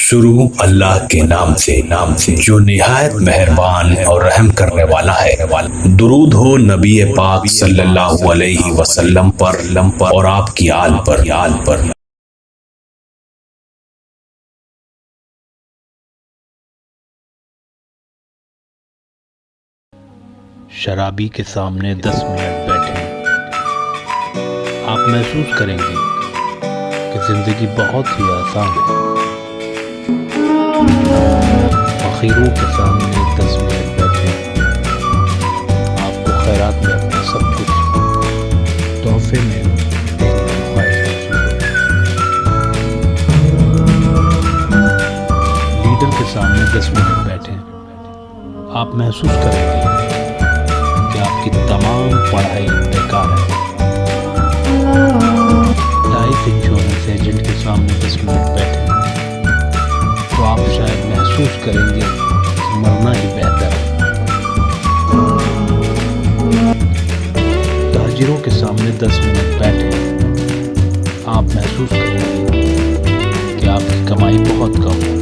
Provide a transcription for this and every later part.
شروع اللہ کے نام سے جو نہایت مہربان اور رحم کرنے والا ہے۔ درود ہو نبی پاک صلی اللہ علیہ وسلم پر اور آپ کی آل پر۔ شرابی کے سامنے 10 منٹ بیٹھیں، آپ محسوس کریں گے کہ زندگی بہت ہی آسان ہے۔ فقیروں کے سامنے 10 منٹ بیٹھیں، آپ کو خیرات میں اپنا سب کچھ تحفے میں دینے کی خواہش ہوگی۔ لیڈر کے سامنے 10 منٹ بیٹھیں، آپ محسوس کریں گے کہ آپ کی تمام پڑھائی بیکار ہے۔ لائف انشورنس ایجنٹ کے سامنے 10 منٹ بیٹھیں تو آپ شاید محسوس کریں گے کہ مرنا ہی بہتر ہے۔ تاجروں کے سامنے 10 منٹ بیٹھیں، آپ محسوس کریں گے کہ آپ کی کمائی بہت کم ہے۔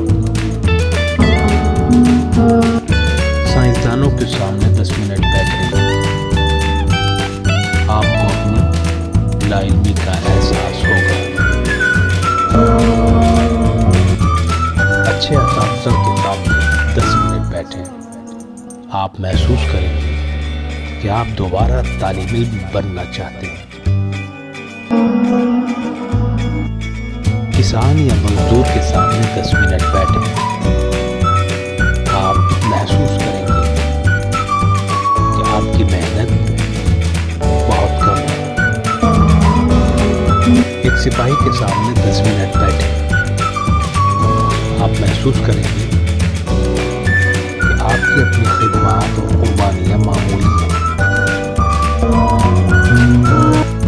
سائنسدانوں کے سامنے 10 منٹ بیٹھیں، آپ کو اپنی لا علمی کا احساس ہوگا۔ اچھے اساتذہ کے سامنے 10 منٹ بیٹھیں، آپ محسوس کریں گے کہ آپ دوبارہ طالب علم بننا چاہتے ہیں۔ کسان یا مزدور کے سامنے 10 منٹ بیٹھیں، آپ محسوس کریں گے کہ آپ کی محنت بہت کم ہے۔ ایک سپاہی کے سامنے 10 منٹ بیٹھیں، آپ محسوس کریں گے کہ آپ کی اپنی خدمات اور قربانیاں معمولی ہیں۔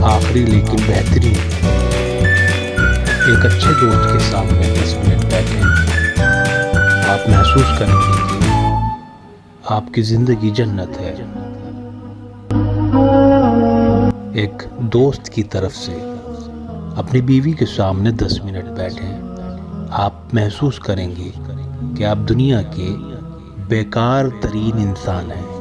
آخری لیکن بہترین، ایک اچھے دوست کے سامنے 10 منٹ بیٹھیں، آپ محسوس کریں گے کہ آپ کی زندگی جنت ہے۔ ایک دوست کی طرف سے اپنی بیوی کے سامنے 10 منٹ بیٹھیں، آپ محسوس کریں گے کہ آپ دنیا کے بیکار ترین انسان ہیں۔